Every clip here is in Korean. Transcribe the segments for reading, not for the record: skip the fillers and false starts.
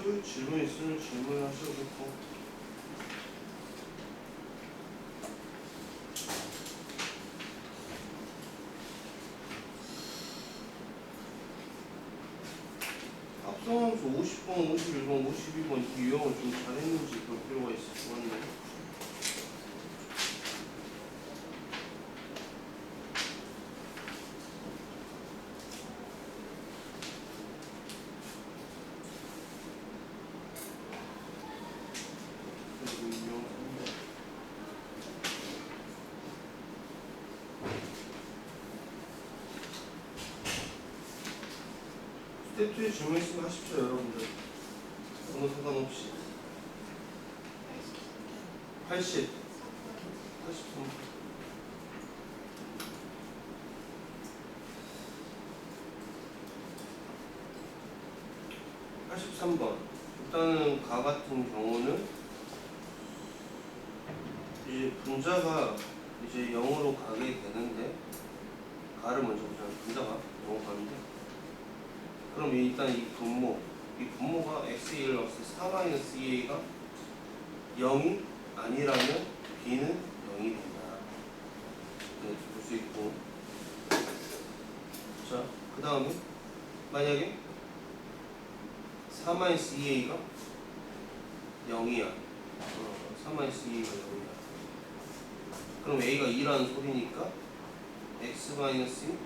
스텝2 질문 있으면 질문하셔도 합성함수 50번, 51번, 52번 이 유형을 좀 잘했는지 볼 필요가 있을 것 같네요. 스텝2에 질문 있으면 하십시오, 여러분들. 어느 상관없이. 80, 83. 83번. 일단은 가 같은 경우는 이제 분자가 이제 0으로 가게 되는데, 가를 먼저 보자면 분자가 0으로 가는데, 그럼 일단 이 분모가 x1 없을 4-2a가 0이 아니라면 b는 0이 된다. 네, 볼 수 있고. 자, 그 다음에 만약에 4-2a가 0이야. 4-2a가 0이야. 그럼 a가 2라는 소리니까 x-2,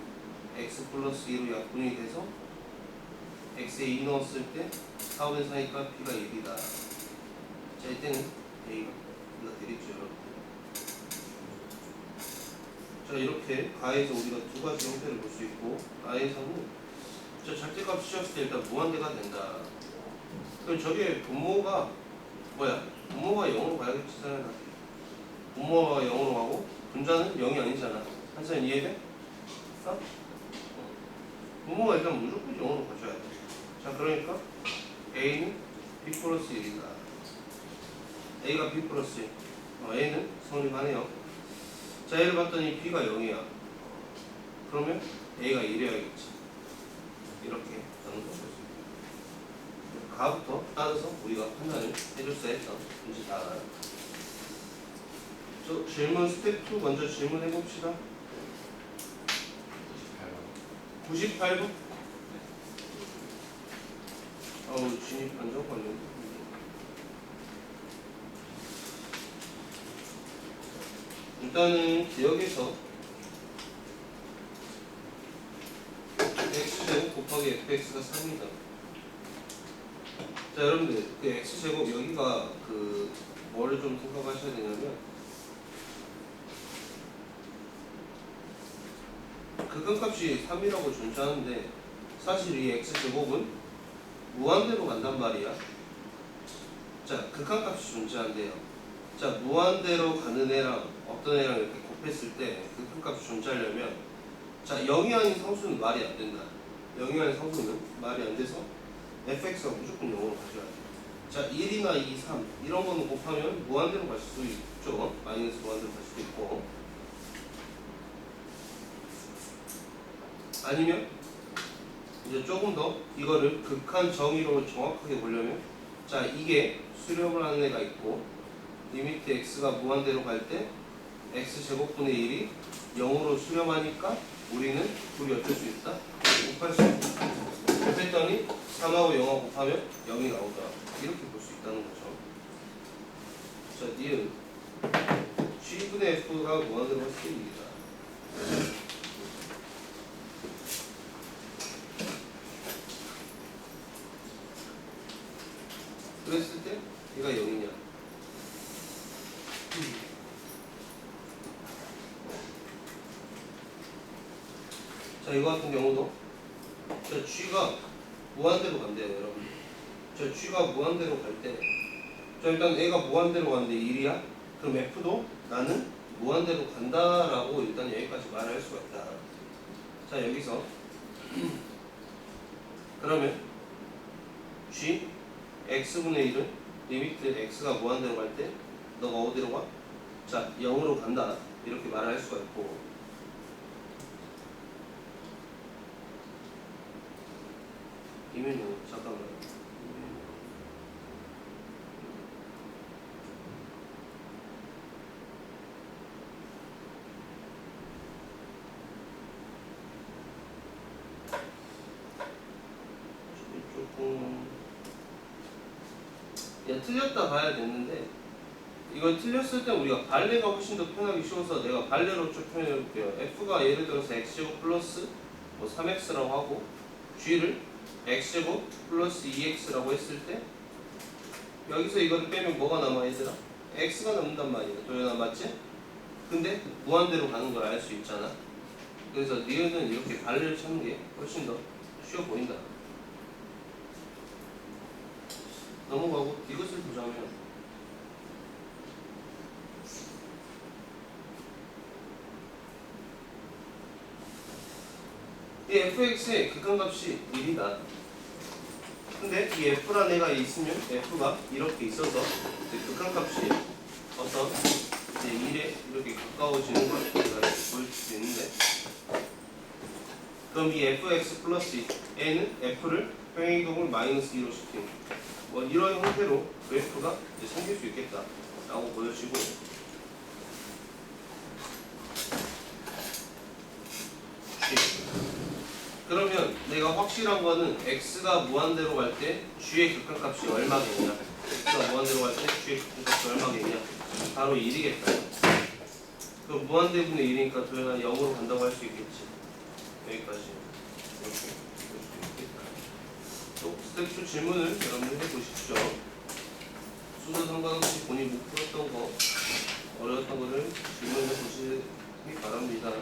x 플러스 2로 약분이 돼서 x에 2 넣었을 때 4분의 4니까 b가 1이다. 자, 이때는 a가 되겠죠, 여러분. 자, 이렇게 가에서 우리가 두 가지 형태를 볼 수 있고, 나에서는 자, 절대값 씌웠을 때 일단 무한대가 된다. 그럼 저게 분모가 뭐야? 분모가 0으로 가야겠지, 사람아. 분모가 0으로 가고 분자는 0이 아니잖아. 한사람 이해돼? 분모가 일단 무조건 0으로 가줘야 돼. 자, 그러니까 a는 b 플러스 1이다. a가 b 플러스 1. a는 성립하네요. 자, 얘를 봤더니 b가 0이야. 그러면 a가 1이어야겠지. 이렇게 나눈 거죠. 가부터 따라서 우리가 판단을 해줬어야 했던 문제 다 알아요. 질문 스텝 2 먼저 질문해 봅시다. 98번. 진입 판정 관련. 일단은 기억에서 x제곱 곱하기 fx가 3이다. 자, 여러분들 그 x제곱 여기가 그 뭐를 좀 생각하셔야 되냐면 극한값이 3이라고 존재하는데 사실 이 x제곱은 무한대로 간단 말이야. 자, 극한값이 존재한대요. 자, 무한대로 가는 애랑 어떤 애랑 이렇게 곱했을 때 극한값이 존재하려면 자, 0이 아닌 상수는 말이 안 된다. 0이 아닌 상수는 말이 안 돼서 fx가 무조건 0으로 가져야 돼. 자, 1이나 2, 3 이런 거는 곱하면 무한대로 갈 수도 있죠. 마이너스 무한대로 갈 수도 있고. 아니면 이제 조금 더 이거를 극한 정의로 정확하게 보려면 자, 이게 수렴을 하는 애가 있고 리미트 x가 무한대로 갈 때 x제곱분의 1이 0으로 수렴하니까 우리는 둘이 어쩔 수 있다? 곱할 수 있다. 곱했더니 3하고 0하고 곱하면 0이 나오더라. 이렇게 볼 수 있다는 거죠. 자, 니은 g분의 f가 무한대로 했을 때 1이다. 그랬을 때 얘가 0이냐? 자, 이거 같은 경우도 자, g가 무한대로 간대요, 여러분. 자, g가 무한대로 갈 때 자, 일단 애가 무한대로 가는데 1이야? 그럼 f도 나는 무한대로 간다라고 일단 여기까지 말할 수가 있다. 자, 여기서 그러면 g x분의 1은 리미트 x가 무한대로 갈 때 너가 어디로 가? 자, 0으로 간다. 이렇게 말할 수가 있고 이면요, 잠깐만. 틀렸다 봐야 됐는데 이건 틀렸을 때 우리가 발레가 훨씬 더 표현하기 쉬워서 내가 발레로 쭉 표현해 볼게요. f가 예를 들어서 x제곱 플러스 뭐 3x라고 하고 g를 x제곱 플러스 2x라고 했을 때 여기서 이거를 빼면 뭐가 남아 얘들아? x가 남는단 말이야. 도연아 맞지? 근데 무한대로 가는 걸 알 수 있잖아. 그래서 니은은 이렇게 발레를 찾는 게 훨씬 더 쉬워 보인다. 넘어가고 이것을 보자면 이 fx의 극한값이 1이다. 근데 이 f란 애가 있으면 f가 이렇게 있어서 극한값이 어떤 이제 1에 이렇게 가까워지는 걸 우리가 보여줄 수 있는데 그럼 이 fx 플러스 a는 f를 평행이동을 마이너스 2로 시키는 뭐 이런 형태로 그래프가 이제 생길 수 있겠다 라고 보여지고 그러면 내가 확실한 거는 x가 무한대로 갈 때 g의 극한값이 얼마겠냐 x가 무한대로 갈 때 g의 극한값이 얼마겠냐 바로 1이겠다. 그럼 무한대분의 1이니까 도연아 0으로 간다고 할 수 있겠지. 여기까지 이렇게 볼 수 있겠다. 또 스텝 2 질문을 여러분들 해보십시오. 수도 상관없이 본인이 못 풀었던 거 어려웠던 거를 질문해 보시기 바랍니다.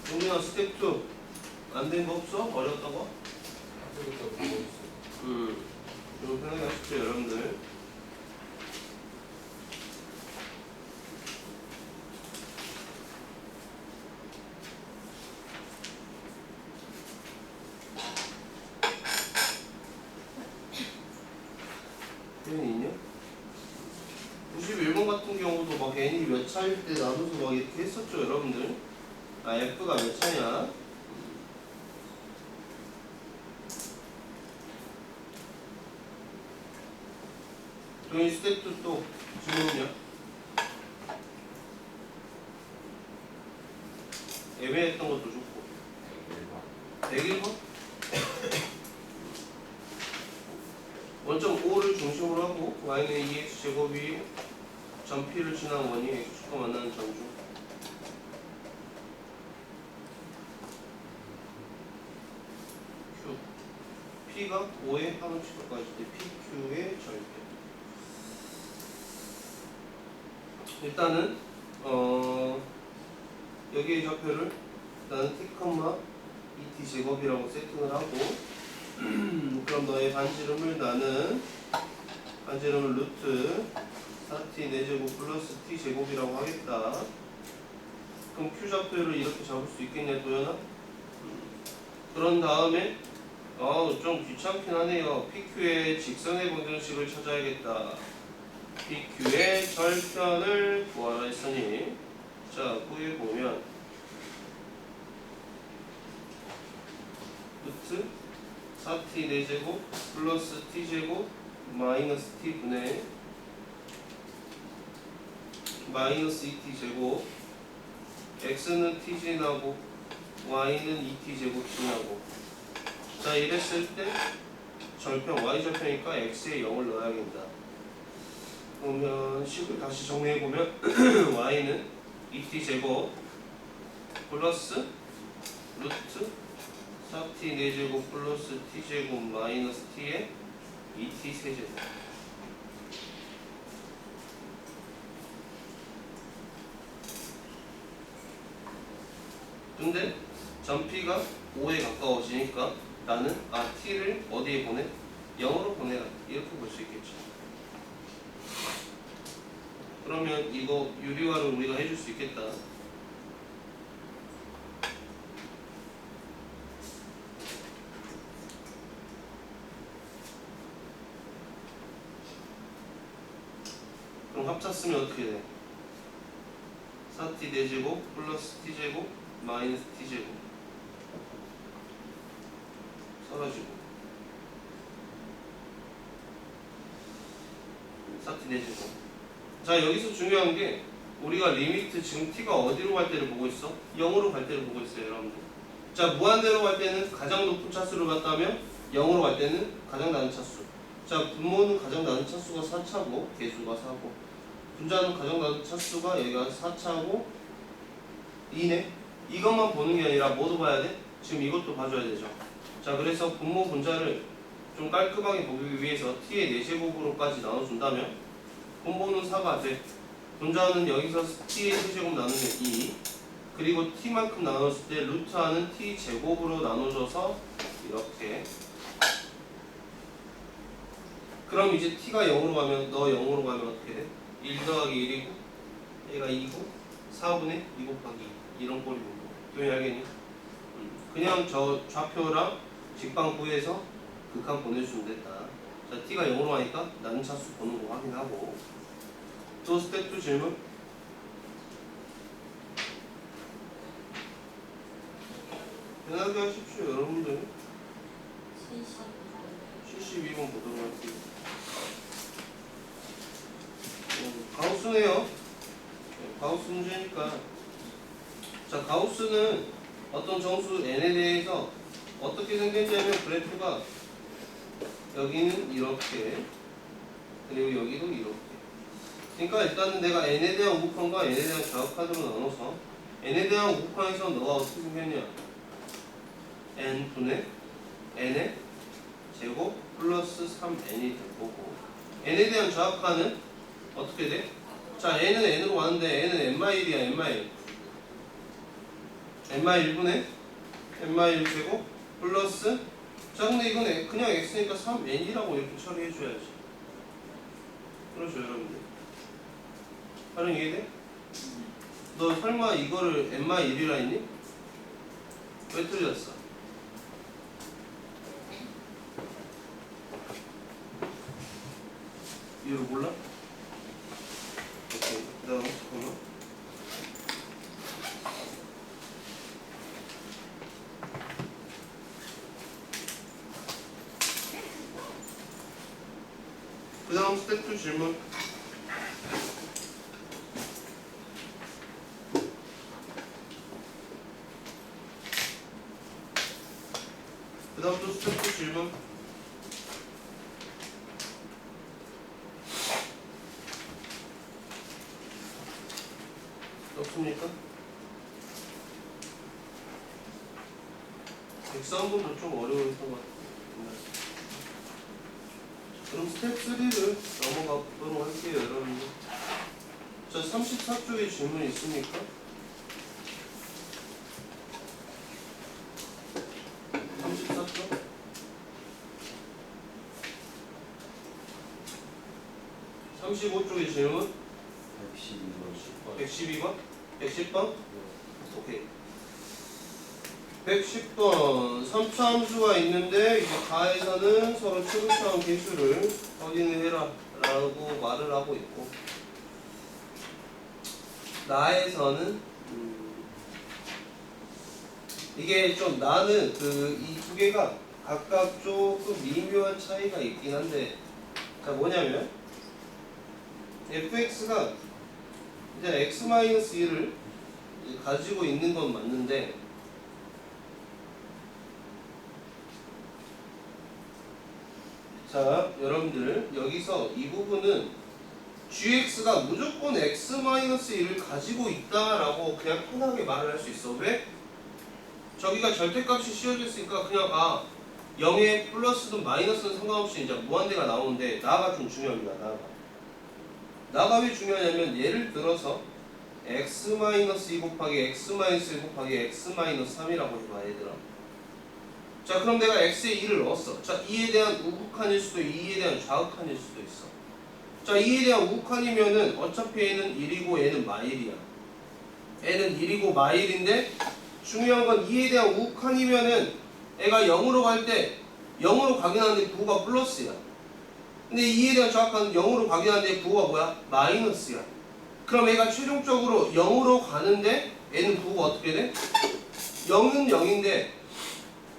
동민아 스텝 2 안 된 거 없어? 어려웠던 거? 이거 편하게 하십시오 여러분들. 펜이 있냐? 91번 같은 경우도 막 n이 몇 차일 때 나눠서 막 이렇게 했었죠 여러분들. 아 f가 몇 차냐? 동일 스텝도 또 질문이야. 애매했던 것도 좋고 101번? 원점 5를 중심으로 하고 y는 2x 제곱이 점 p를 지난 원이 x축과 만나는 점 중 q p가 5의 합원축과 있을 때 pq의 절편. 일단은 여기의 좌표를 일단은 t, 2t 제곱이라고 세팅을 하고 그럼 너의 반지름을 나는 반지름을 루트 4t 4제곱 플러스 t 제곱이라고 하겠다. 그럼 q 좌표를 이렇게 잡을 수 있겠냐 도연아? 그런 다음에 좀 귀찮긴 하네요. PQ의 직선의 방정식을 찾아야겠다. PQ의 절편을 구하라 했으니 자 구해보면 루트 4t 4제곱 플러스 t제곱 마이너스 t분의 마이너스 2t 제곱 x는 t 지나고 y는 2t 제곱 지나고 자 이랬을 때 절편 y 절편이니까 x에 0을 넣어야겠다. 그러면 식을 다시 정리해보면 y는 2t 제곱 플러스 루트 4t 4제곱 플러스 t제곱 마이너스 t에 2t 세제곱 근데 점 P가 5에 가까워지니까 나는 T를 어디에 보내? 0으로 보내라 이렇게 볼 수 있겠죠. 그러면 이거 유리화를 우리가 해줄 수 있겠다. 그럼 합차 쓰면 어떻게 돼? 4t 4제곱 플러스 t제곱 마이너스 t제곱 사라지고 4t 내제곱. 자 여기서 중요한 게 우리가 리미트 지금 t가 어디로 갈 때를 보고 있어? 0으로 갈 때를 보고 있어요 여러분들. 자 무한대로 갈 때는 가장 높은 차수를 갖다면 0으로 갈 때는 가장 낮은 차수. 자 분모는 가장 낮은 차수가 4차고 개수가 4고 분자는 가장 낮은 차수가 여기가 4차고 2네. 이것만 보는 게 아니라 뭐도 봐야 돼? 지금 이것도 봐줘야 되죠. 자 그래서 분모 분자를 좀 깔끔하게 보기 위해서 t의 4제곱으로까지 나눠준다면 분모는 4가 돼. 분자는 여기서 t의 세제곱 나누면 2 그리고 t만큼 나눴을 때 루트 하는 t 제곱으로 나눠줘서 이렇게. 그럼 이제 t가 0으로 가면 너 0으로 가면 어떻게 돼? 1 더하기 1이고 얘가 2고 4분의 2 곱하기 2 이런 꼴이 오고. 도현이 알겠니? 그냥 저 좌표랑 직방 구해서 극한 보내주면 됐다. 자 t가 0으로 가니까 나는 차수 보는 거 확인하고. 또 스텝 2 질문. 편하게 하십시오 여러분들. 72번 보도록 할게요. 가우스네요. 가우스 문제니까. 자 가우스는 어떤 정수 n에 대해서 어떻게 생겼냐면 그래프가 여기는 이렇게 그리고 여기도 이렇게. 그러니까 일단은 내가 n에 대한 우극한과 n에 대한 좌극한으로 나눠서 n에 대한 우극한에서 너가 어떻게 생겼냐? n분의 n의 제곱 플러스 3n이 될 거고 n에 대한 좌극한은 어떻게 돼? 자 n은 n으로 왔는데 n은 n-1이야 n-1 n-1분의 n-1 제곱 플러스. 자 근데 이건 그냥 x니까 3n이라고 이렇게 처리해줘야지. 그렇죠 여러분들. 활용 이해돼? 너 설마 이거를 n-1이라 했니? 왜 틀렸어? 이유를 몰라? 오케이 그 다음 잠깐만. 그 다음 스텝 2 질문. 그 다음 또 스텝 2 질문. 없습니까? 103번도 좀 어려웠던 것 같아요. 그럼 스텝 3를 넘어가 보도록 할게요 여러분들. 자 34쪽에 질문 있습니까? 34쪽? 35쪽에 질문? 112번? 110번? 오케이. 110번 3차 함수가 있는데 이제 가에서는 서로 최고차원 개수를 확인을 해라 라고 말을 하고 있고 나에서는 이게 좀 나는 이 두 개가 각각 조금 미묘한 차이가 있긴 한데 자 뭐냐면 fx가 이제 x-1을 가지고 있는 건 맞는데 자 여러분들 여기서 이 부분은 gx가 무조건 x-1을 가지고 있다라고 그냥 편하게 말을 할 수 있어. 왜? 저기가 절대값이 씌워졌으니까 그냥 0에 플러스든 마이너스든 상관없이 이제 무한대가 나오는데 나가 좀 중요합니다. 나가 왜 중요하냐면 예를 들어서 x-2 곱하기 x-1 곱하기 x-3이라고 해봐 얘들아. 자 그럼 내가 x에 2를 넣었어. 자 2에 대한 우극한일 수도 2에 대한 좌극한일 수도 있어. 자 2에 대한 우극한이면은 어차피 얘는 1이고 얘는 마일이야. 얘는 1이고 마일인데 중요한 건 2에 대한 우극한이면은 애가 0으로 갈 때 0으로 가긴 하는데 부호가 플러스야. 근데 2에 대한 좌극한은 0으로 가긴 하는데 부호가 뭐야? 마이너스야. 그럼 얘가 최종적으로 0으로 가는데 얘는 부호가 어떻게 돼? 0은 0인데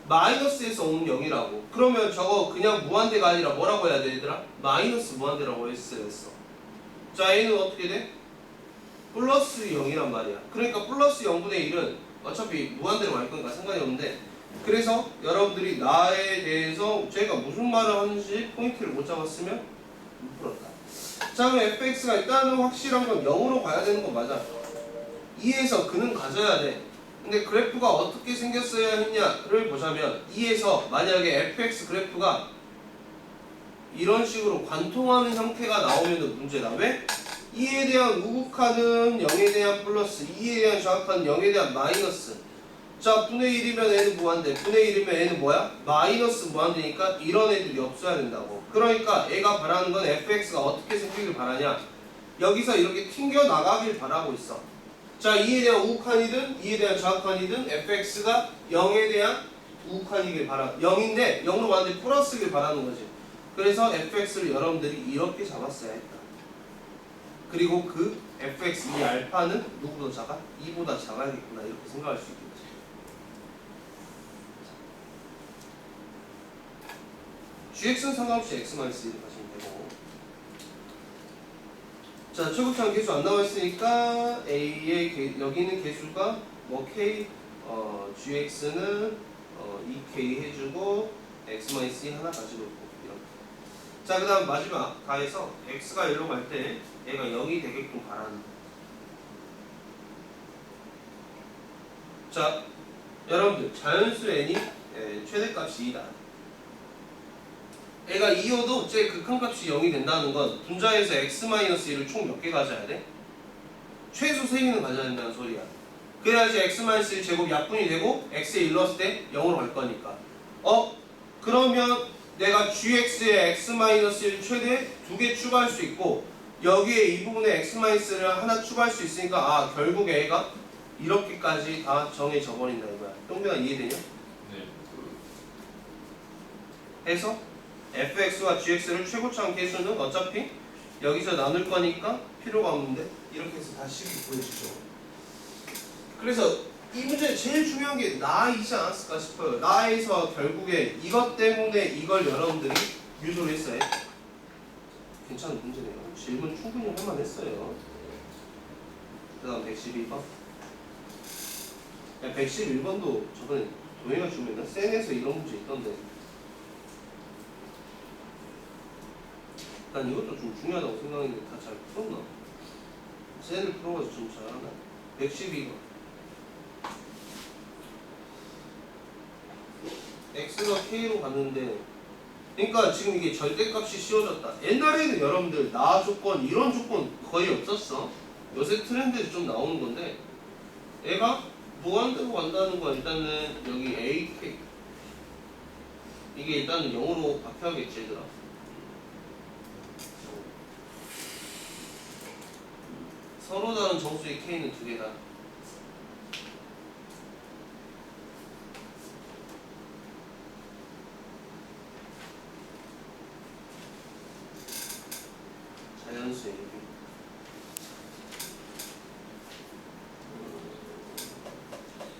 마이너스에서 오는 0이라고. 그러면 저거 그냥 무한대가 아니라 뭐라고 해야 돼 얘들아? 마이너스 무한대라고 했어야 했어. 자 A는 어떻게 돼? 플러스 0이란 말이야. 그러니까 플러스 0분의 1은 어차피 무한대로 갈 거니까 상관이 없는데, 그래서 여러분들이 나에 대해서 제가 무슨 말을 하는지 포인트를 못 잡았으면 못 풀었다. 자 그럼 fx가 일단은 확실한 건 0으로 가야 되는 건 맞아. 2에서 그는 가져야 돼. 근데 그래프가 어떻게 생겼어야 했냐를 보자면 2에서 만약에 fx 그래프가 이런 식으로 관통하는 형태가 나오면 문제다. 왜? 2에 대한 우극하는 0에 대한 플러스, 2에 대한 좌극하는 0에 대한 마이너스. 자 분의 1이면 n은 무한대, 분의 1이면 n은 뭐야? 마이너스 무한대니까 이런 애들이 없어야 된다고. 그러니까 얘가 바라는 건 fx가 어떻게 생기길 바라냐, 여기서 이렇게 튕겨 나가길 바라고 있어. 자 2에 대한 우극한이든 2에 대한 좌극한이든 fx가 0에 대한 우극한이길 바라, 0인데 0으로 가는데 플러스길 바라는 거지. 그래서 fx를 여러분들이 이렇게 잡았어야 했다. 그리고 그 fx 이 알파는 누구보다 작아? 2보다 작아야겠구나 이렇게 생각할 수 있겠지. gx는 상관없이 x-1을 가시면 되고, 자 최고차원 계수 안 나와 있으니까 a의 여기 있는 계수가 뭐 k gx는 2k 해주고 x-2 하나 가지고 있고 이렇게. 자 그 다음 마지막 다해서 x가 1로 갈 때 얘가 0이 되게끔 바라는. 자 여러분들 자연수 n이 최대값이 2다. 얘가 2호도 제 극한값이 0이 된다는 건 분자에서 x-1을 총 몇 개 가져야 돼? 최소 3개는 가져야 된다는 소리야. 그래야지 x-1 제곱 약분이 되고 x에 1 넣었을 때 0으로 갈 거니까. 그러면 내가 gx에 x-1 최대 2개 추가할 수 있고 여기에 이 부분에 x-를 하나 추가할 수 있으니까 결국 얘가 이렇게까지 다 정해져 버린다 이거야. 똥배가 이해되냐? 네. 해서 fx와 gx를 최고차원 계수는 어차피 여기서 나눌 거니까 필요가 없는데 이렇게 해서 다시 보여주죠. 그래서 이 문제 제일 중요한 게 나이지 않았을까 싶어요. 나에서 결국에 이것 때문에 이걸 여러분들이 유도를 했어요. 괜찮은 문제네요. 질문 충분히 할 만했어요. 그 다음 112번. 111번도 저번에 도영이가 주면 센에서 이런 문제 있던데. 난 이것도 좀 중요하다고 생각했는데 다 잘 풀었나? 센을 풀어가지고 좀 잘하나? 112번. x가 k로 갔는데, 그러니까 지금 이게 절대값이 씌워졌다. 옛날에는 여러분들 나 조건 이런 조건 거의 없었어. 요새 트렌드에서 좀 나오는 건데, 얘가 무한대로 간다는 건 일단은 여기 ak 이게 일단은 0으로 바뀌어야겠지 얘들아. 서로 다른 정수의 k는 두 개다. 자연수의 AB.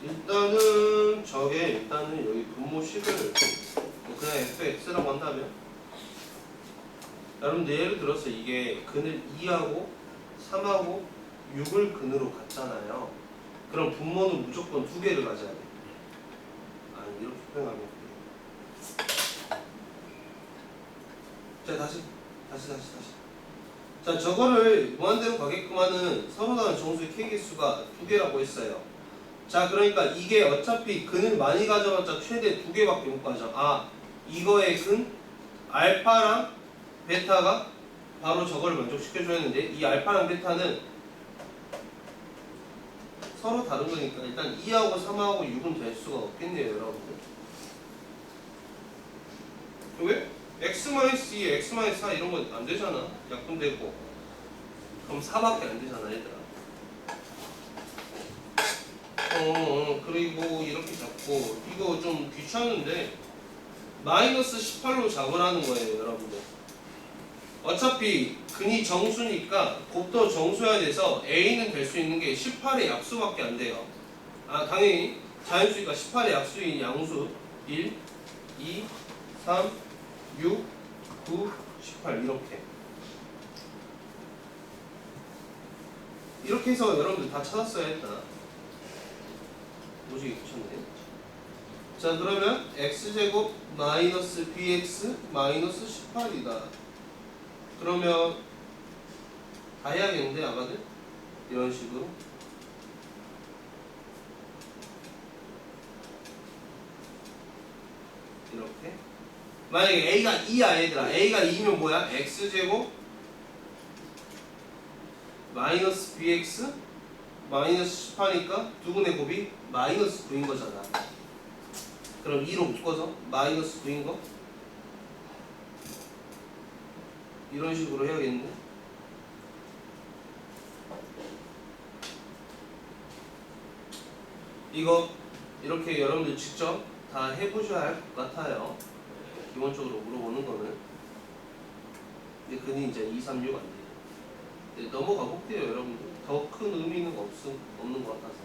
일단은 일단은 여기 분모식을 그냥 fx라고 한다면, 여러분들 예를 들어서 이게 근을 2하고 3하고 6을 근으로 갖잖아요. 그럼 분모는 무조건 2개를 가져야 돼. 이렇게 표현하면 돼. 자 다시. 자 저거를 무한대로 가게끔 하는 서로 다른 정수의 k개수가 2개라고 했어요. 자 그러니까 이게 어차피 근을 많이 가져봤자 최대 2개밖에 못 가져. 이거의 근 알파랑 베타가 바로 저거를 만족시켜줘야 했는데, 이 알파랑 베타는 서로 다른 거니까 일단 2하고 3하고 6은 될 수가 없겠네요 여러분들. 왜? x-2, x-4 이런 건 안 되잖아. 약분되고. 그럼 4밖에 안 되잖아 얘들아. 그리고 이렇게 잡고 이거 좀 귀찮은데 마이너스 18로 잡으라는 거예요 여러분들. 어차피 근이 정수니까 곱도 정수여야 돼서 a는 될 수 있는 게 18의 약수밖에 안 돼요. 당연히 자연수니까 18의 약수인 양수 1, 2, 3, 6, 9, 18 이렇게 해서 여러분들 다 찾았어야 했다. 오지게 귀찮네. 자 그러면 x제곱 마이너스 bx 마이너스 18이다. 그러면 다 해야겠는데 아가들? 이런 식으로 이렇게 만약에 a가 2야 얘들아. a가 2면 뭐야? x제곱 마이너스 bx 마이너스 18이니까 두분의 곱이 마이너스 9인 거잖아. 그럼 2로 묶어서 마이너스 9인 거 이런 식으로 해야겠는데. 이거 이렇게 여러분들 직접 다 해보셔야 할 것 같아요. 기본적으로 물어보는 거는. 근데 그는 이제 2, 3, 6 안 돼요. 네, 넘어가 볼게요 여러분들. 더 큰 의미는 없는 것 같아서.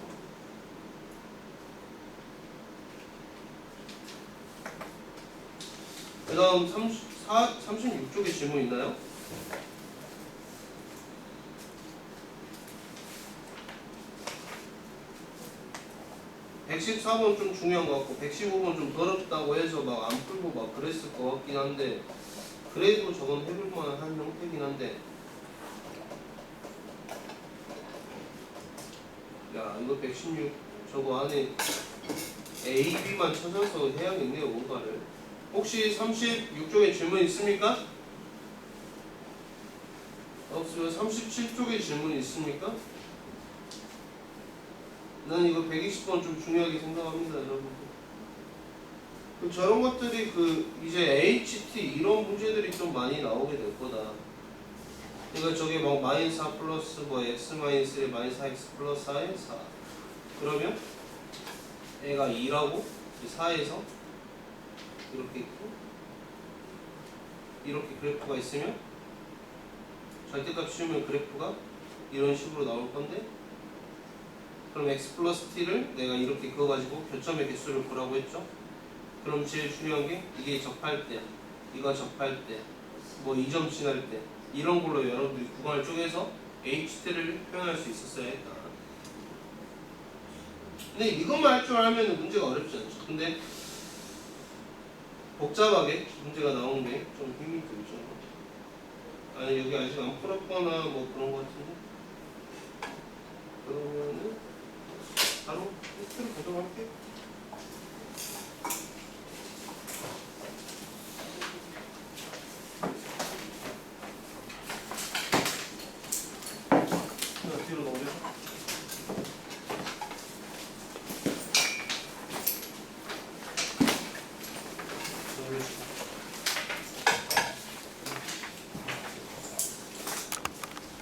그 다음 36쪽에 질문 있나요? (114번) 좀 중요한 것 같고 115번 좀 더럽다고 해서 막 안 풀고 막 그랬을 것 같긴 한데 그래도 저건 해볼 만한 형태긴 한데 야 이거 116 저거 안에 A, B만 찾아서 해야겠네요 뭔가를. 혹시 36쪽에 질문 있습니까? 없으면 37쪽에 질문 있습니까? 난 이거 120번 좀 중요하게 생각합니다 여러분. 저런 것들이 이제 HT 이런 문제들이 좀 많이 나오게 될 거다. 그러니까 저게 뭐 마이너스 4 플러스 뭐 x 마이너스 1 마이너스 4x 플러스 4에 4 그러면 애가 2라고 4에서 이렇게 있고 이렇게 그래프가 있으면 절대값 치우면 그래프가 이런 식으로 나올 건데 그럼 x 플러스 t를 내가 이렇게 그어가지고 교점의 개수를 보라고 했죠. 그럼 제일 중요한 게 이게 접할 때 이거 접할 때 뭐 2점 지날 때 이런 걸로 여러분들이 구간을 쪼개서 HT를 표현할 수 있었어야 했다. 근데 이것만 할 줄 알면 문제가 어렵지 않죠. 근데 복잡하게 문제가 나오는 게 좀 힘이 들죠. 아니 여기 아직 안 풀었거나 뭐 그런 거 같은데 그러면은 바로 테스트를 보도록 할게요. 뒤로 넘겨.